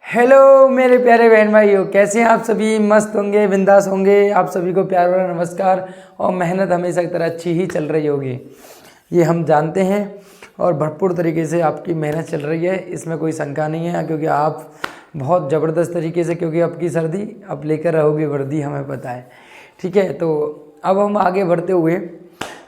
Hello मेरे प्यारे बहन भाइयों, कैसे हैं आप सभी? मस्त होंगे, बिंदास होंगे। आप सभी को प्यार भरा नमस्कार। और मेहनत हमेशा की तरह अच्छी ही चल रही होगी, ये हम जानते हैं। और भरपूर तरीके से आपकी मेहनत चल रही है, इसमें कोई शंका नहीं है, क्योंकि आप बहुत ज़बरदस्त तरीके से, क्योंकि आपकी सर्दी आप लेकर रहोगे वर्दी, हमें पता है। ठीक है, तो अब हम आगे बढ़ते हुए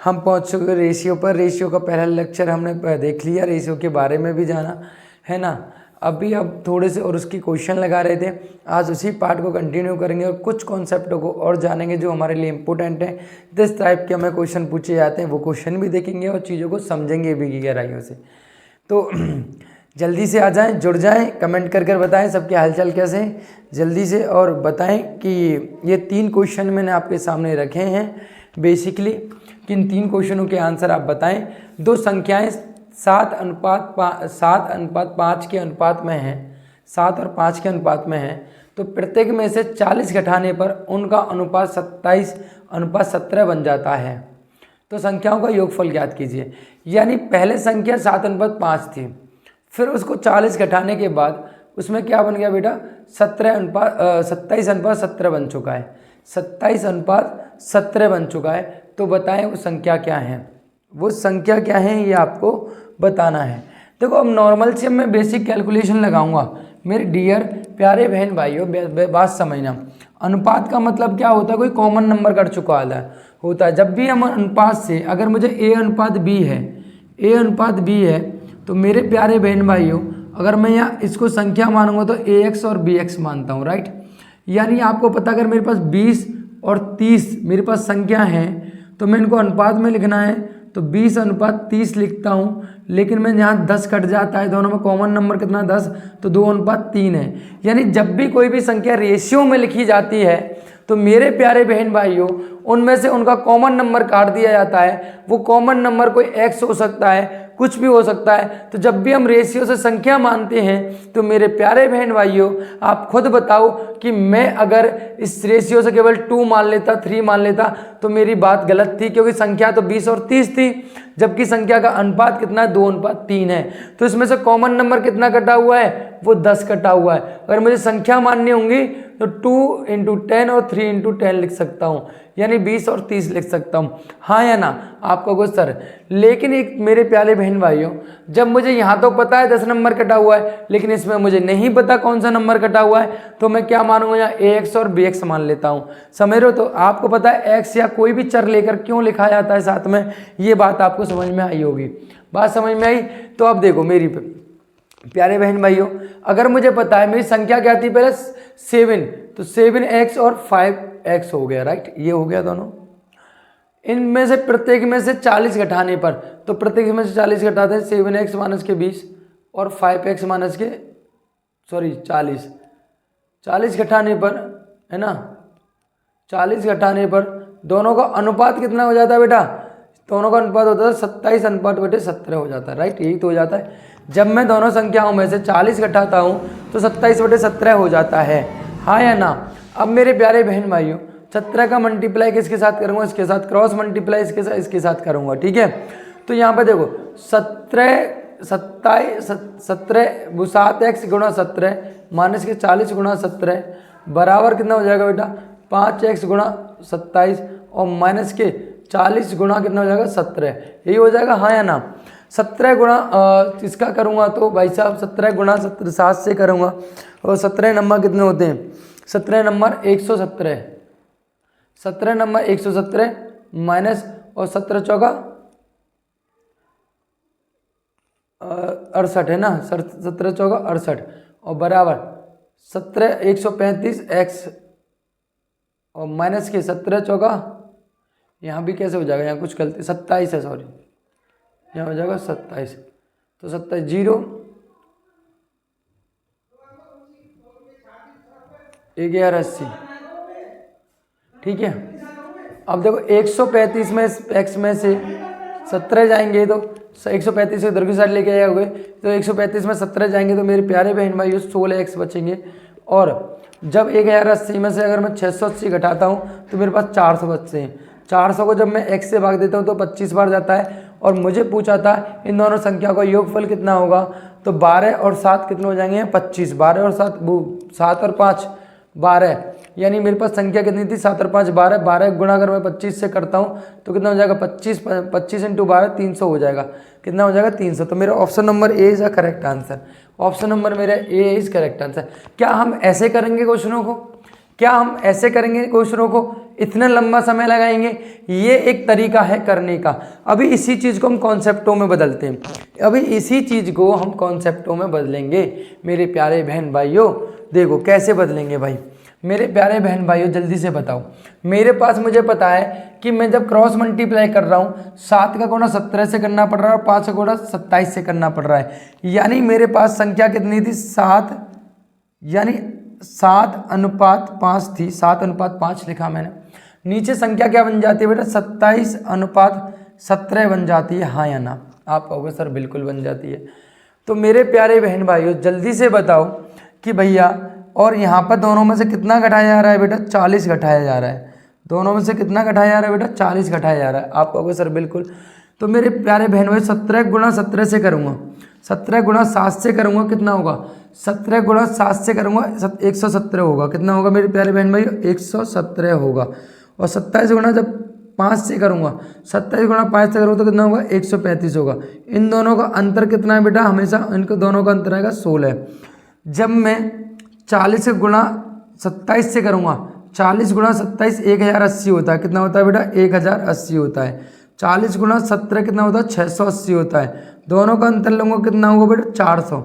हम पहुँच चुके रेशियो पर। रेशियो का पहला लेक्चर हमने देख लिया, रेशियो के बारे में भी जाना है ना। अभी अब थोड़े से और उसकी क्वेश्चन लगा रहे थे। आज उसी पार्ट को कंटिन्यू करेंगे और कुछ कॉन्सेप्टों को और जानेंगे जो हमारे लिए इम्पोर्टेंट हैं। जिस टाइप के हमें क्वेश्चन पूछे जाते हैं वो क्वेश्चन भी देखेंगे और चीज़ों को समझेंगे भी गहराइयों से। तो जल्दी से आ जाएं, जुड़ जाएं, कमेंट कर कर बताएं सबके हालचाल कैसे हैं जल्दी से, और बताएं कि ये 3 क्वेश्चन मैंने आपके सामने रखे हैं। बेसिकली किन 3 क्वेश्चनों के आंसर आप बताएं। 2 संख्याएँ 7:5 के अनुपात में है, 7 और 5 के अनुपात में है, तो प्रत्येक में से 40 घटाने पर उनका अनुपात 27:17 बन जाता है। तो संख्याओं का योगफल ज्ञात कीजिए। यानी पहले संख्या 7:5 थी, फिर उसको 40 घटाने के बाद उसमें क्या बन गया बेटा? 27:17 बन चुका है। 27:17 बन चुका है। तो बताएं वो संख्या क्या है? वो संख्या क्या है ये आपको बताना है। देखो, अब नॉर्मल से मैं बेसिक कैलकुलेशन लगाऊंगा। मेरे डियर प्यारे बहन भाइयों, बात समझना। अनुपात का मतलब क्या होता है? कोई कॉमन नंबर कर चुका होता है। जब भी हम अनुपात से, अगर मुझे ए अनुपात बी है, तो मेरे प्यारे बहन भाइयों, अगर मैं यहाँ इसको संख्या मानूंगा तो AX और BX मानता हूँ, राइट। यानी आपको पता, अगर मेरे पास 20 और 30 मेरे पास संख्या हैं, तो मैं इनको अनुपात में लिखना है तो 20:30 लिखता हूँ। लेकिन मैं यहाँ 10 कट जाता है, दोनों में कॉमन नंबर कितना? 10, तो 2:3 है। यानी जब भी कोई भी संख्या रेशियो में लिखी जाती है तो मेरे प्यारे बहन भाइयों, उनमें से उनका कॉमन नंबर काट दिया जाता है। वो कॉमन नंबर कोई X हो सकता है, कुछ भी हो सकता है। तो जब भी हम रेशियो से संख्या मानते हैं तो मेरे प्यारे बहन भाइयों, आप खुद बताओ कि मैं अगर इस रेशियो से केवल 2 मान लेता, 3 मान लेता, तो मेरी बात गलत थी, क्योंकि संख्या तो 20 और 30 थी, जबकि संख्या का अनुपात कितना है? 2:3 है। तो इसमें से कॉमन नंबर कितना कटा हुआ है? वो 10 कटा हुआ है। अगर मुझे संख्या माननी होंगी तो 2 × 10 और 3 × 10 लिख सकता हूँ, यानी 20 और 30 लिख सकता हूँ। हाँ या ना? आपका क्वेश्चन। लेकिन एक मेरे प्यारे बहन भाइयों, जब मुझे यहाँ तो पता है 10 नंबर कटा हुआ है, लेकिन इसमें मुझे नहीं पता कौन सा नंबर कटा हुआ है, तो मैं क्या मानूंगा? यहाँ AX और BX मान लेता हूँ। समझ रहे हो? तो आपको पता है X या कोई भी चर लेकर क्यों लिखा जाता है साथ में, ये बात आपको समझ में आई होगी। बात समझ में आई? तो अब देखो मेरी प्यारे बहन भाइयों, अगर मुझे पता है मेरी संख्या क्या थी पहले? 7, तो 7X और 5X हो गया, राइट। ये हो गया दोनों। इनमें से प्रत्येक में से 40 घटाने पर, तो प्रत्येक में से 40 घटाते हैं, 7X माइनस के 20 और 5X माइनस के 40 घटाने पर, है ना, 40 घटाने पर दोनों का अनुपात कितना हो जाता है बेटा? दोनों का अनुपात होता है 27:17 हो जाता है, राइट। यही तो हो जाता है। जब मैं दोनों संख्याओं में से 40 घटाता हूँ तो 27/17 हो जाता है। हाँ या ना? अब मेरे प्यारे बहन भाइयों, 17 का मल्टीप्लाई किसके साथ करूँगा? इसके साथ। क्रॉस मल्टीप्लाई इसके साथ करूँगा, ठीक है। तो यहाँ पर देखो 7x गुणा 17 माइनस के 40 गुणा 17 बराबर कितना हो जाएगा बेटा? 5x गुणा 27 और माइनस के 40 गुणा कितना हो जाएगा? 17। यही हो जाएगा। हाँ या ना? 17 गुणा इसका करूँगा तो भाई साहब 17 गुणा 7 से करूँगा, और 17 नंबर कितने होते हैं? 17 नंबर 117। 17 नंबर 117 माइनस और 17 चौका 68 है ना, 17 चौका 68 और बराबर 135x और माइनस के 17 चौका, यहाँ भी कैसे हो जाएगा? यहाँ कुछ गलती, 27 है, सॉरी, यहाँ हो जाएगा 27। तो 27 0 1180, ठीक है। अब देखो 135 में x में से 17 जाएंगे तो 135 से इधर की साइड लेके आए हुए, तो 135 में 17 जाएंगे तो मेरे प्यारे बहन भाइयों 16x बचेंगे। और जब 1080 में से अगर मैं 680 घटाता हूँ तो मेरे पास 400 बचते हैं। 400 को जब मैं x से भाग देता हूँ तो 25 बार जाता है, और मुझे पूछा था इन दोनों संख्या का योगफल कितना होगा, तो 12 और 7 कितने हो जाएंगे, 25। 12 और 7 7 और 5 12, यानी मेरे पास संख्या कितनी थी, 7 और 5 12। 12 गुणा अगर मैं 25 से करता हूँ तो कितना हो जाएगा, 25 इंटू 12 300 हो जाएगा। कितना हो जाएगा, 300। तो मेरा option number A is a correct answer. Option number मेरा ए इज करेक्ट आंसर। क्या हम ऐसे करेंगे क्वेश्चनों को, क्या हम ऐसे करेंगे क्वेश्चनों को, इतना लंबा समय लगाएंगे? ये एक तरीका है करने का। अभी इसी चीज़ को हम कॉन्सेप्टों में बदलते हैं, अभी इसी चीज़ को हम कॉन्सेप्टों में बदलेंगे मेरे प्यारे बहन भाइयों। देखो कैसे बदलेंगे भाई मेरे प्यारे बहन भाइयों, जल्दी से बताओ। मेरे पास मुझे पता है कि मैं जब क्रॉस मल्टीप्लाई कर रहा हूँ 7 का गुणा 17 से करना पड़ रहा है और 5 का गुणा 27 से करना पड़ रहा है। यानी मेरे पास संख्या कितनी थी, 7, यानी 7:5 थी। 7:5 लिखा मैंने। नीचे संख्या क्या बन जाती है बेटा, 27:17 बन जाती है, हाँ या ना? आप कहोगे सर बिल्कुल बन जाती है। तो मेरे प्यारे बहन भाइयों जल्दी से बताओ कि भैया, और यहाँ पर दोनों में से कितना घटाया जा रहा है बेटा, 40 घटाया जा रहा है। दोनों में से कितना घटाया जा रहा है बेटा, 40 घटाया जा रहा है। आप कहोगे सर बिल्कुल। तो मेरे प्यारे बहन भाई 17 गुणा 17 से करूँगा, 17 गुणा 7 से करूँगा, कितना होगा, 17 गुणा 7 से करूँगा 117 होगा। कितना होगा मेरे प्यारे बहन भाई, 117 होगा। और 27 गुणा जब 5 से करूँगा, 27 गुणा 5 से करूँगा तो कितना होगा, 135 होगा। इन दोनों का अंतर कितना है बेटा, हमेशा इनको दोनों का अंतर आएगा 16। जब मैं 40 गुणा 27 से करूँगा, 40 गुणा 27 1080 होता है। कितना होता है बेटा, 1080 होता है। 40 गुणा 17 कितना होता है, 680 होता है। दोनों का अंतर लूँगा कितना होगा बेटा, 400।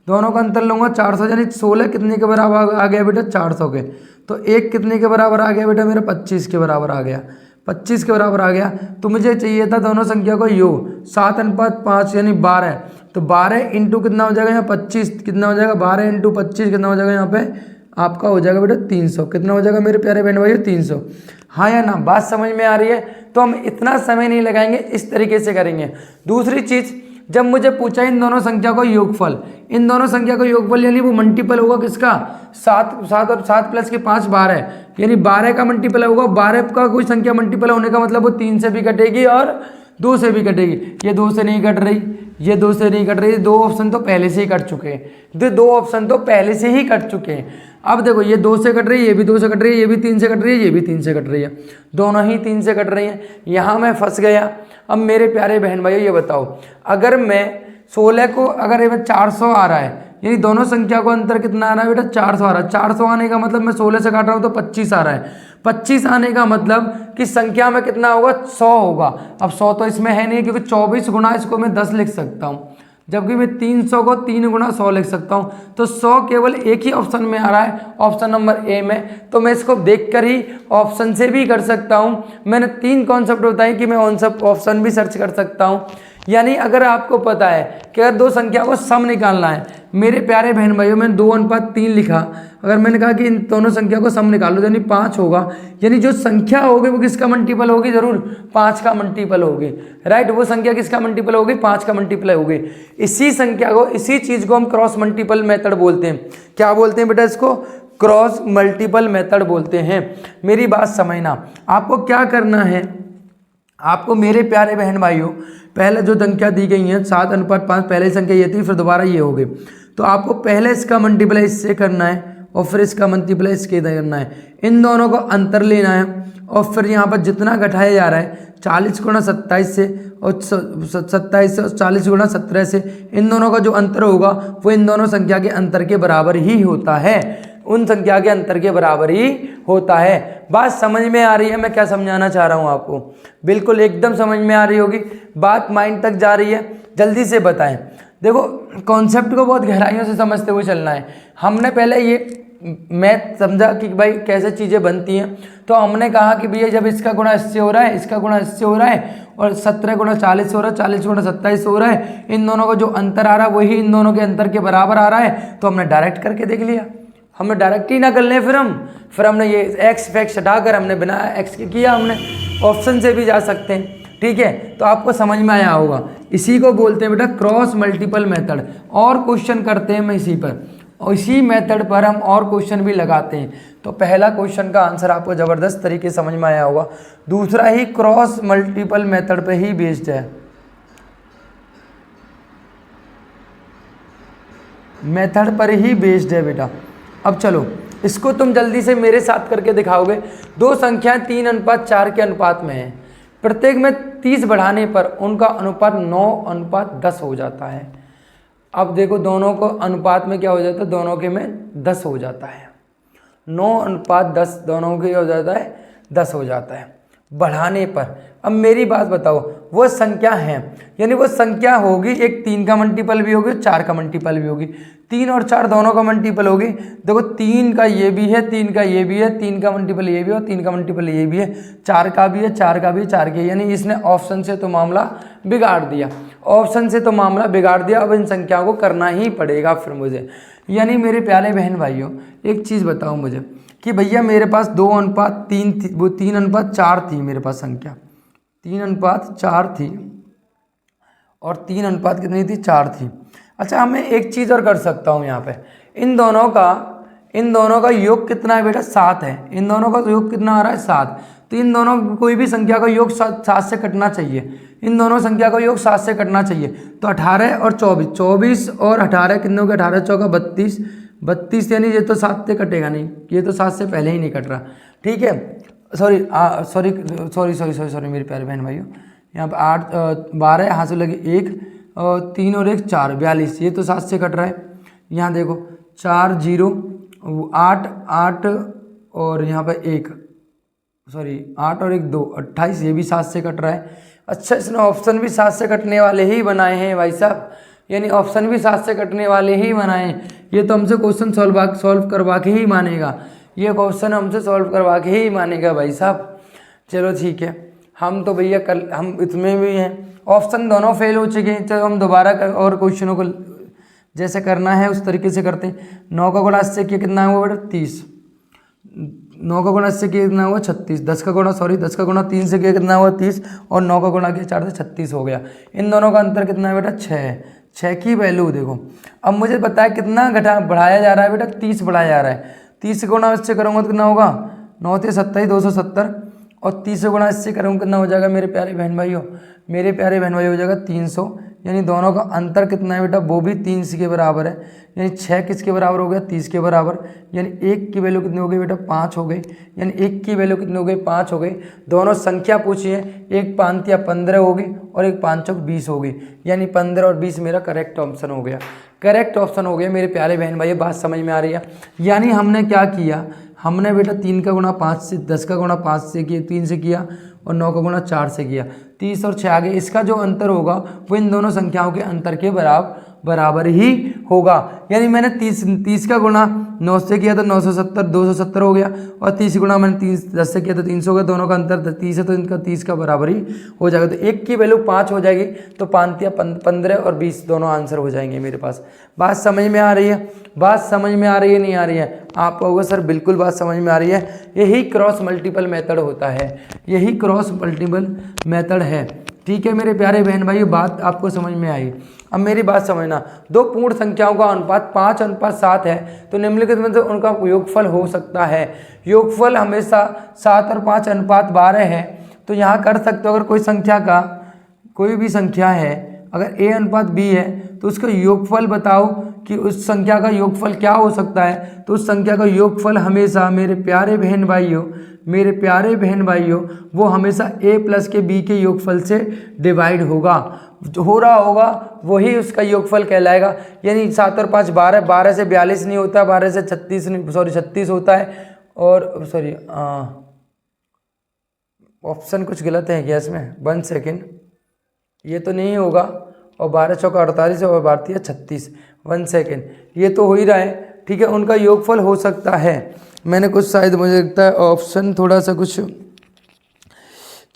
दोनों का अंतर लूँगा 400, यानी 16 कितने के बराबर आ गया बेटा, 400 के। तो एक कितने के बराबर आ गया बेटा मेरा, 25 के बराबर आ गया। 25 के बराबर आ गया। तो मुझे चाहिए था दोनों संख्या को योग, 7:5 यानी 12। तो 12 इंटू कितना हो जाएगा यहाँ, 25 कितना हो जाएगा, 12 इंटू 25 कितना हो जाएगा यहाँ पे आपका हो जाएगा बेटा 300। कितना हो जाएगा मेरे प्यारे बहन भाइयों, 300। हाँ या ना? बात समझ में आ रही है? तो हम इतना समय नहीं लगाएंगे, इस तरीके से करेंगे। दूसरी चीज़, जब मुझे पूछा इन दोनों संख्या को योगफल, इन दोनों संख्या को योगफल यानी वो मल्टीपल होगा किसका, 7 और 7 प्लस के 5 12, यानी 12 का मल्टीपल होगा। 12 का कोई संख्या मल्टीपल होने का मतलब वो 3 से भी कटेगी और 2 से भी कटेगी। ये 2 से नहीं कट रही, ये 2 से नहीं कट रही, 2 ऑप्शन तो पहले से ही कट चुके हैं। 2 ऑप्शन तो पहले से ही कट चुके हैं। अब देखो ये 2 से कट रही है, ये भी 2 से कट रही है, ये भी 3 से कट रही है, ये भी 3 से कट रही है, दोनों ही 3 से कट रही हैं। यहाँ मैं फंस गया। अब मेरे प्यारे बहन भाइयों ये बताओ, अगर मैं 16 को, अगर ये 400 आ रहा है, यानी दोनों संख्या को अंतर कितना आ रहा है बेटा, 400 आ रहा है। 400 आने का मतलब मैं 16 से काट रहा हूँ तो 25 आ रहा है। 25 आने का मतलब कि संख्या में कितना होगा, 100 होगा। अब 100 तो इसमें है नहीं, क्योंकि 24 गुणा इसको मैं 10 लिख सकता हूँ, जबकि मैं 300 को 3 गुणा 100 लिख सकता हूँ। तो 100 केवल एक ही ऑप्शन में आ रहा है, ऑप्शन नंबर ए में। तो मैं इसको देखकर ही ऑप्शन से भी कर सकता हूँ। मैंने 3 कॉन्सेप्ट बताए कि मैं ऑन सब ऑप्शन भी सर्च कर सकता हूँ। यानी अगर आपको पता है कि अगर 2 संख्या को सम निकालना है, मेरे प्यारे बहन भाइयों, मैंने 2:3 लिखा। अगर मैंने कहा कि इन दोनों संख्या को सम निकालो, यानी 5 होगा, यानी जो संख्या होगी वो किसका मल्टीपल होगी, जरूर 5 का मल्टीपल होगी। राइट, वो संख्या किसका मल्टीपल होगी, 5 का मल्टीपल होगी। इसी संख्या को, इसी चीज को हम क्रॉस मल्टीपल मेथड बोलते हैं। क्या बोलते हैं बेटा इसको, क्रॉस मल्टीपल मेथड बोलते हैं। मेरी बात समझना, आपको क्या करना है, आपको मेरे प्यारे बहन भाइयों, पहले जो संख्या दी गई है 7:5, पहले संख्या ये थी, फिर दोबारा ये हो गई। तो आपको पहले इसका मल्टीप्लाई इससे करना है और फिर इसका मल्टीप्लाई इसके इधर करना है। इन दोनों को अंतर लेना है और फिर यहाँ पर जितना घटाया जा रहा है 40 गुणा 27 से और 27 से और 40 गुणा 17 से, इन दोनों का जो अंतर होगा वो इन दोनों संख्या के अंतर के बराबर ही होता है, उन संख्या के अंतर के बराबर ही होता है। बात समझ में आ रही है मैं क्या समझाना चाह रहा हूँ आपको? बिल्कुल एकदम समझ में आ रही होगी, बात माइंड तक जा रही है? जल्दी से बताएं। देखो कॉन्सेप्ट को बहुत गहराइयों से समझते हुए चलना है। हमने पहले ये मैथ समझा कि भाई कैसे चीज़ें बनती हैं, तो हमने कहा कि भैया जब इसका गुणा इससे हो रहा है, इसका गुणा इससे हो रहा है और 17 गुणा 40 हो रहा है, 40 गुणा 27 हो रहा है, इन दोनों का जो अंतर आ रहा है वही इन दोनों के अंतर के बराबर आ रहा है, तो हमने डायरेक्ट करके देख लिया। हमने डायरेक्ट ही ना कर लें, फिर हमने ये एक्स फैक्स हटाकर हमने बिना एक्स के किया, हमने ऑप्शन से भी जा सकते हैं। ठीक है, तो आपको समझ में आया होगा। इसी को बोलते हैं बेटा क्रॉस मल्टीपल मेथड। और क्वेश्चन करते हैं मैं इसी पर, और इसी मेथड पर हम और क्वेश्चन भी लगाते हैं। तो पहला क्वेश्चन का आंसर आपको ज़बरदस्त तरीके से समझ में आया होगा। दूसरा ही क्रॉस मल्टीपल मेथड पे ही बेस्ड है, मेथड पर ही बेस्ड है बेटा। अब चलो इसको तुम जल्दी से मेरे साथ करके दिखाओगे। दो संख्याएं 3:4 के अनुपात में हैं, प्रत्येक में 30 बढ़ाने पर उनका अनुपात 9:10 हो जाता है। अब देखो दोनों को अनुपात में क्या हो जाता है, दोनों के में 10 हो जाता है, 9:10 दोनों के हो जाता है 10 हो जाता है बढ़ाने पर। अब मेरी बात बताओ, वो संख्या है, यानी वो संख्या होगी, एक 3 का मल्टीपल भी होगी, 4 का मल्टीपल भी होगी, 3 और 4 दोनों का मल्टीपल होगी। देखो 3 का ये भी है, 3 का ये भी है, 3 का मल्टीपल ये भी है और 3 का मल्टीपल ये भी है, 4 का भी है, 4 का भी, 4 के, यानी इसने ऑप्शन से तो मामला बिगाड़ दिया, ऑप्शन से तो मामला बिगाड़ दिया। अब इन संख्याओं को करना ही पड़ेगा फिर मुझे। यानी मेरे प्यारे बहन भाइयों, एक चीज़ बताओ मुझे कि भैया मेरे पास 2:3 थी, वो 3:4 थी मेरे पास संख्या, 3:4 थी और 3 कितनी थी, 4 थी। अच्छा मैं एक चीज़ और कर सकता हूँ यहाँ पे, इन दोनों का योग कितना है बेटा, 7 है। इन दोनों का योग कितना आ रहा है, 7। तो इन दोनों कोई भी संख्या का योग 7 से कटना चाहिए, इन दोनों संख्या का योग 7 से कटना चाहिए। तो 18 और 24, 24 और 18 कितने हो गए, 18 चौका 32, 32 यानी ये तो 7 से कटेगा नहीं, ये तो 7 से पहले ही नहीं कट रहा, ठीक है। सॉरी मेरे प्यारे बहन भाइयों, यहाँ पर 8 12 यहाँ से लगे 1 3 और 1 4 42, ये तो 7 से कट रहा है। यहाँ देखो 4 0 8 8 और यहाँ पर 8 और 1 2 28, ये भी 7 से कट रहा है। अच्छा इसने ऑप्शन भी 7 से कटने वाले ही बनाए हैं भाई साहब, यानी ऑप्शन भी 7 से कटने वाले ही बनाए हैं। ये तो हमसे क्वेश्चन सॉल्व करवा के ही मानेगा, ये क्वेश्चन हमसे सॉल्व करवा के ही मानेगा भाई साहब। चलो ठीक है, हम तो भैया कल हम इसमें भी हैं, ऑप्शन दोनों फेल हो चुके हैं। चलो हम दोबारा और क्वेश्चनों को जैसे करना है उस तरीके से करते हैं। 9 का गुणा 8 से किया कितना हुआ बेटा, 30। 9 का गुणा 8 से किया कितना हुआ, 36। 10 का गुणा 3 से किया कितना हुआ, 30। और 9 का गुणा किया 4 से 36 हो गया। इन दोनों का अंतर कितना है बेटा, 6 की वैल्यू देखो। अब मुझे बताया कितना बढ़ाया जा रहा है बेटा, 30 बढ़ाया जा रहा है। 30 गुणा इससे करूँगा तो कितना होगा, 9 से 27 270, और 30 गुणा इससे करूँगा कितना हो जाएगा मेरे प्यारे बहन भाइयों, हो जाएगा 300। यानी दोनों का अंतर कितना है बेटा, वो भी 3 के बराबर है। यानी 6 किसके बराबर हो गया, 30 के बराबर। यानी 1 की वैल्यू कितनी हो गई बेटा, 5 हो गई। यानी 1 की वैल्यू कितनी हो गई, 5 हो गई। दोनों संख्या पूछी है, 1 5 या 15 होगी और 1 5 चौक 20 होगी। यानी 15 और 20 मेरा करेक्ट ऑप्शन हो गया, करेक्ट ऑप्शन हो गया मेरे प्यारे बहन भाई। बात समझ में आ रही है। यानी हमने क्या किया, हमने बेटा 3 का गुणा 5 से, 10 का गुणा 5 से किया, 3 से किया, और 9 का गुणा 4 से किया, 30 और 6 आ गए। इसका जो अंतर होगा वो इन दोनों संख्याओं के अंतर के बराबर ही होगा। यानी मैंने 30 का गुणा 9 से किया तो 970 270 हो गया, और 30 गुणा मैंने 10 से किया तो 300 हो गया। दोनों का अंतर 30 है तो इनका 30 का बराबर ही हो जाएगा। तो 1 की वैल्यू 5 हो जाएगी, तो 5 या 15 और 20 दोनों आंसर हो जाएंगे मेरे पास। बात समझ में आ रही है, बात समझ में आ रही है, नहीं आ रही है? आप कहोगे सर बिल्कुल बात समझ में आ रही है। यही क्रॉस मल्टीपल मेथड होता है, यही क्रॉस मल्टीपल मेथड है। ठीक है मेरे प्यारे बहन भाइयों, बात आपको समझ में आई। अब मेरी बात समझना, दो पूर्ण संख्याओं का अनुपात 5:7 है, तो निम्नलिखित में से उनका योगफल हो सकता है। योगफल हमेशा 7 और 5:12 है। तो यहाँ कर सकते हो, अगर कोई संख्या का कोई भी संख्या है, अगर a/b है तो उसका योगफल बताओ कि उस संख्या का योगफल क्या हो सकता है। तो उस संख्या का योगफल हमेशा मेरे प्यारे बहन भाइयों वो हमेशा a प्लस के b के योगफल से डिवाइड होगा, जो हो रहा होगा वही उसका योगफल कहलाएगा। यानी 7 और 5 12, 12 से 42 नहीं होता, 12 से 36 होता है। और सॉरी ऑप्शन कुछ गलत है क्या इसमें, 1 सेकेंड, ये तो नहीं होगा। और 12 चौका 48 और 12 36, 1 सेकेंड, ये तो हो ही रहा है। ठीक है, उनका योगफल हो सकता है। मैंने कुछ शायद मुझे लगता है ऑप्शन थोड़ा सा कुछ,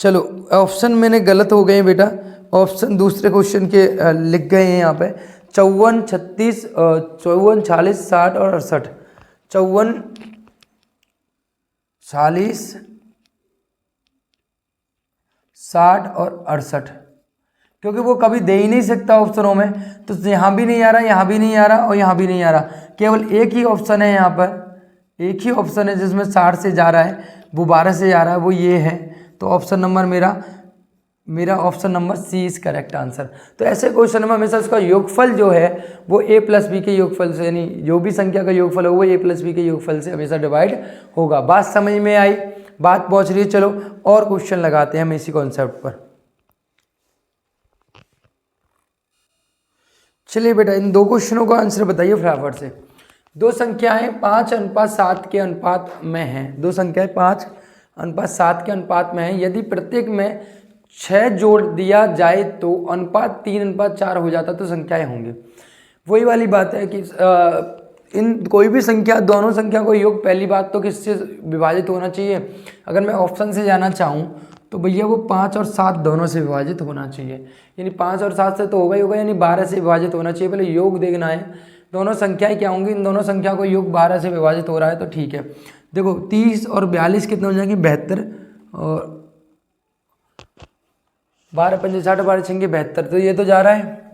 चलो ऑप्शन मैंने गलत हो गए बेटा। ऑप्शन दूसरे क्वेश्चन के लिख गए हैं यहाँ पे 54 36 54 46 60 और 68, 54 46 60 और 68, क्योंकि वो कभी दे ही नहीं सकता ऑप्शनों में। तो यहाँ भी नहीं आ रहा, यहाँ भी नहीं आ रहा और यहाँ भी नहीं आ रहा। केवल एक ही ऑप्शन है यहाँ पर, एक ही ऑप्शन है जिसमें 60 से जा रहा है, वो 12 से जा रहा है, वो ये है। तो ऑप्शन नंबर मेरा मेरा option number C is correct answer. तो ऐसे क्वेश्चन में हमेशा उसका योगफल जो है वो a प्लस बी के योगफल से, यानी जो भी संख्या का योगफल होगा a प्लस बी के योगफल से हमेशा डिवाइड होगा। बात समझ में आई, बात पहुंच रही है। चलो और क्वेश्चन लगाते हैं हम इसी कॉन्सेप्ट पर। चलिए बेटा इन दो क्वेश्चनों का आंसर बताइए फटाफट से। दो संख्याएं 5:7 के अनुपात में हैं। दो संख्याएं 5:7 के अनुपात में हैं। यदि प्रत्येक में 6 जोड़ दिया जाए तो अनुपात 3:4 हो जाता तो संख्याएं होंगी। वही वाली बात है कि इन कोई भी संख्या, दोनों संख्या को योग पहली बात तो किससे विभाजित होना चाहिए। अगर मैं ऑप्शन से जाना चाहूँ तो भैया वो 5 और 7 दोनों से विभाजित होना चाहिए। यानी 5 और 7 से तो होगा ही होगा, यानी 12 से विभाजित होना चाहिए। पहले योग देखना है दोनों संख्याएं क्या होंगी। इन दोनों संख्या को योग 12 से विभाजित हो रहा है तो ठीक है। देखो 30 और 42 कितने हो जाएंगे, 72, और 12 पंजे 60, 12 छंगे 72, तो ये तो जा रहा है।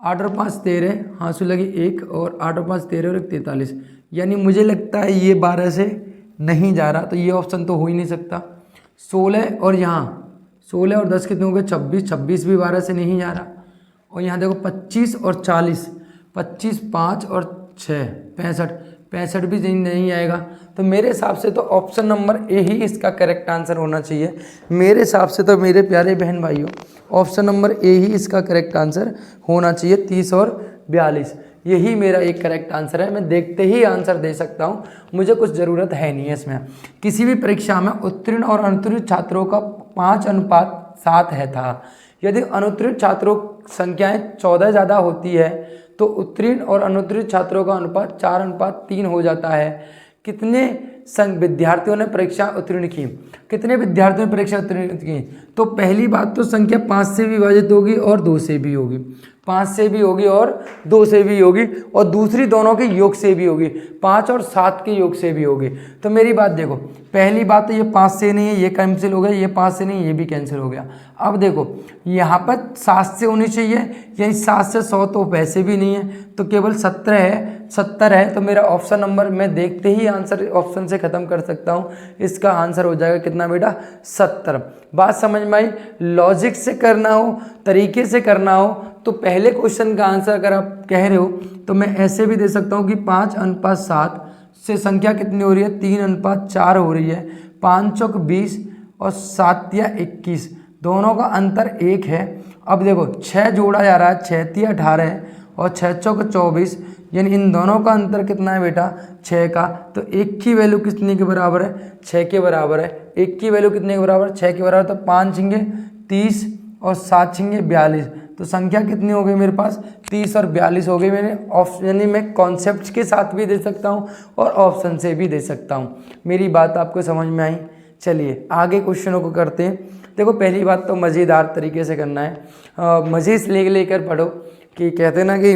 8 और 5 13, हाँसू लगी 1, और 8 और 5 13 और 1 43। यानी मुझे लगता है ये 12 से नहीं जा रहा, तो ये ऑप्शन तो हो ही नहीं सकता। 16 और यहाँ 16 और 10 कितने हो गए, 26, 26 भी 12 से नहीं जा रहा। और यहाँ देखो 25 और 40, 25, 5 और 6 65, 65 भी नहीं आएगा। तो मेरे हिसाब से तो ऑप्शन नंबर ए ही इसका करेक्ट आंसर होना चाहिए। मेरे हिसाब से तो मेरे प्यारे बहन भाइयों ऑप्शन नंबर ए ही इसका करेक्ट आंसर होना चाहिए। 30 और 42 यही मेरा एक करेक्ट आंसर है। मैं देखते ही आंसर दे सकता हूँ, मुझे कुछ ज़रूरत है नहीं है इसमें। किसी भी परीक्षा में उत्तीर्ण और अनुत्तीर्ण छात्रों का 5:7 है था। यदि अनुत्तीर्ण छात्रों संख्याएं 14 ज़्यादा होती है तो उत्तीर्ण और अनुत्तीर्ण छात्रों का अनुपात 4:3 हो जाता है। कितने विद्यार्थियों ने परीक्षा उत्तीर्ण की, कितने विद्यार्थियों ने परीक्षा उत्तीर्ण की। तो पहली बात तो संख्या 5 से भी विभाजित होगी और 2 से भी होगी, 5 से भी होगी और 2 से भी होगी, और दूसरी दोनों के योग से भी होगी, 5 और 7 के योग से भी होगी। तो मेरी बात देखो, पहली बात तो ये 5 से नहीं है, ये कैंसिल हो गया, ये 5 से नहीं, ये भी कैंसिल हो गया। अब देखो यहाँ पर 7 से होनी चाहिए, यानी 7 से 100 तो वैसे भी नहीं है, तो केवल 17 है, 70 है। तो मेरा ऑप्शन नंबर मैं देखते ही आंसर ऑप्शन से ख़त्म कर सकता हूँ। इसका आंसर हो जाएगा कितना बेटा, 70। बात समझ में आई। लॉजिक से करना हो, तरीके से करना हो, तो पहले क्वेश्चन का आंसर अगर आप कह रहे हो तो मैं ऐसे भी दे सकता हूँ कि 5:7 से संख्या कितनी हो रही है, 3:4 हो रही है। 5 चौक 20 और 7 या 21, दोनों का अंतर 1 है। अब देखो 6 जोड़ा जा रहा है, 6 तिया 18 है और 6 चौक 24, यानी इन दोनों का अंतर कितना है बेटा, 6 का। तो 1 की वैल्यू कितने के बराबर है, 6 के बराबर है। 1 की वैल्यू कितने के बराबर, 6 के बराबर। तो 5 छिंगे 30 और 7 छिंगे 42, तो संख्या कितनी हो गई मेरे पास, 30 और 42 हो गई। मैंने ऑप्शन, यानी मैं कॉन्सेप्ट के साथ भी दे सकता हूँ और ऑप्शन से भी दे सकता हूँ। मेरी बात आपको समझ में आई। चलिए आगे क्वेश्चनों को करते हैं। देखो पहली बात तो मज़ेदार तरीके से करना है, मज़े से लेकर पढ़ो। कि कहते हैं ना कि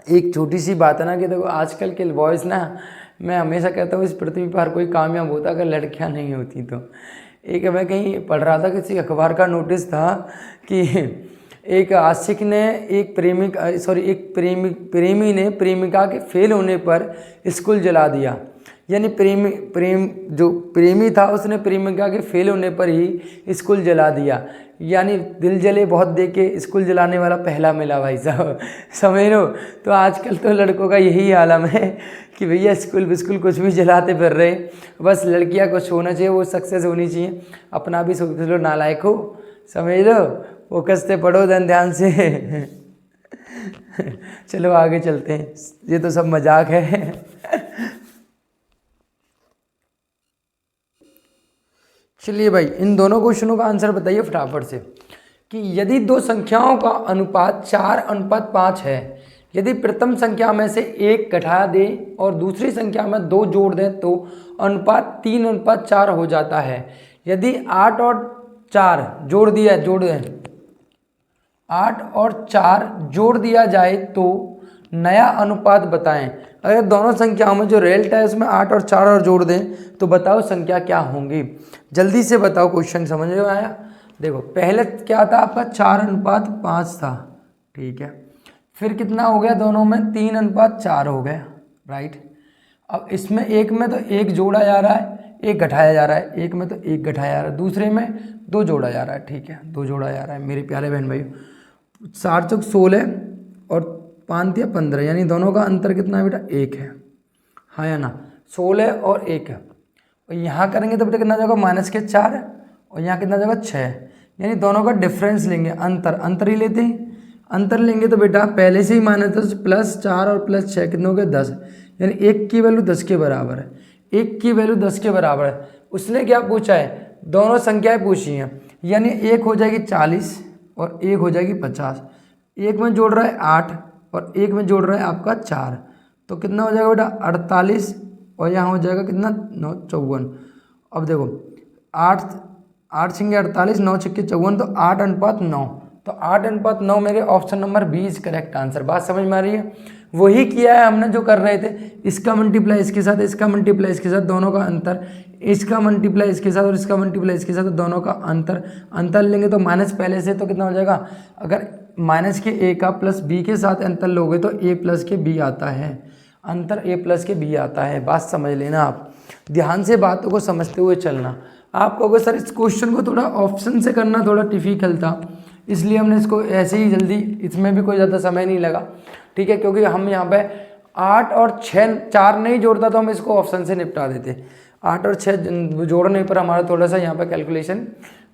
एक छोटी सी बात है ना कि देखो आजकल के बॉयज़ ना, मैं हमेशा कहता हूँ इस पृथ्वी पर हर कोई कामयाब होता अगर लड़कियाँ नहीं होती तो। एक मैं कहीं पढ़ रहा था, किसी अखबार का नोटिस था कि एक आशिक ने एक प्रेमी ने प्रेमिका के फेल होने पर स्कूल जला दिया। यानी जो प्रेमी था उसने प्रेमिका के फेल होने पर ही स्कूल जला दिया। यानी दिल जले बहुत देख के स्कूल जलाने वाला पहला मिला भाई साहब, समझ लो। तो आजकल तो लड़कों का यही आलम है कि भैया स्कूल बिस्कुल कुछ भी जलाते फिर रहे। बस लड़कियां कुछ होना चाहिए, वो सक्सेस होनी चाहिए, अपना भी सोच लो, नालायक हो, समझ लो, फोकस से पढ़ो ध्यान से। चलो आगे चलते हैं, ये तो सब मजाक है। चलिए भाई इन दोनों क्वेश्चनों का आंसर बताइए फटाफट से। कि यदि दो संख्याओं का अनुपात 4:5 है, यदि प्रथम संख्या में से 1 घटा दें और दूसरी संख्या में 2 जोड़ दें तो अनुपात 3:4 हो जाता है। यदि 8 और 4 जोड़ दें, 8 और 4 जोड़ दिया जाए तो नया अनुपात बताएं। अगर दोनों संख्याओं में जो रिजल्ट है उसमें 8 और 4 और जोड़ दें तो बताओ संख्या क्या होंगी। जल्दी से बताओ, क्वेश्चन समझ में आया। देखो पहले क्या था आपका, 4:5 था, ठीक है। फिर कितना हो गया, दोनों में 3:4 हो गया, राइट। अब इसमें एक में तो 1 जोड़ा जा रहा है, एक घटाया जा रहा है, एक में तो एक घटाया जा रहा है, दूसरे में दो जोड़ा जा रहा है। ठीक है, दो जोड़ा जा रहा है मेरे प्यारे बहन भाइयों। 4 चौक 16 और 5 या 15, यानी दोनों का अंतर कितना है बेटा, एक है। हाँ या ना, 16 और 1 है। और यहाँ करेंगे तो बेटा कितना जाएगा, -4 है, और यहाँ कितना जाएगा 6, यानी दोनों का डिफरेंस लेंगे, अंतर ही लेते हैं। अंतर लेंगे तो बेटा पहले से ही -10 +4 और +6 कितने हो गए, 10, यानी 1 की वैल्यू 10 के बराबर है। 1 की वैल्यू 10 के बराबर है। उसने क्या पूछा है, दोनों संख्याएं पूछी हैं, यानी 1 हो जाएगी 40 और 1 हो जाएगी 50। 1 में जोड़ रहा है 8 और 1 में जोड़ रहा है आपका 4, तो कितना हो जाएगा बेटा 48, और यहाँ हो जाएगा कितना 9 54। अब देखो 8 8 छिंगे 48, 9 छिक्के 54, तो 8:9, तो 8:9 मेरे option number B is correct answer. बात समझ में आ रही है? वही किया है हमने जो कर रहे थे, इसका मल्टीप्लाई इसके साथ, इसका मल्टीप्लाई इसके साथ, दोनों का अंतर, इसका मल्टीप्लाई इसके साथ और इसका मल्टीप्लाई इसके साथ, दोनों का अंतर लेंगे तो माइनस पहले से तो कितना हो जाएगा, अगर माइनस के ए का प्लस बी के साथ अंतर लोगे तो ए प्लस के बी आता है, अंतर ए प्लस के बी आता है। बात समझ लेना, आप ध्यान से बातों को समझते हुए चलना। आप कहोगे सर इस क्वेश्चन को थोड़ा ऑप्शन से करना थोड़ा डिफिकल्ट था, इसलिए हमने इसको ऐसे ही जल्दी, इसमें भी कोई ज़्यादा समय नहीं लगा। ठीक है, क्योंकि हम यहाँ पे 8 और 6 4 नहीं जोड़ता तो हम इसको ऑप्शन से निपटा देते। 8 और 6 जोड़ने पर हमारा थोड़ा सा यहाँ पे कैलकुलेशन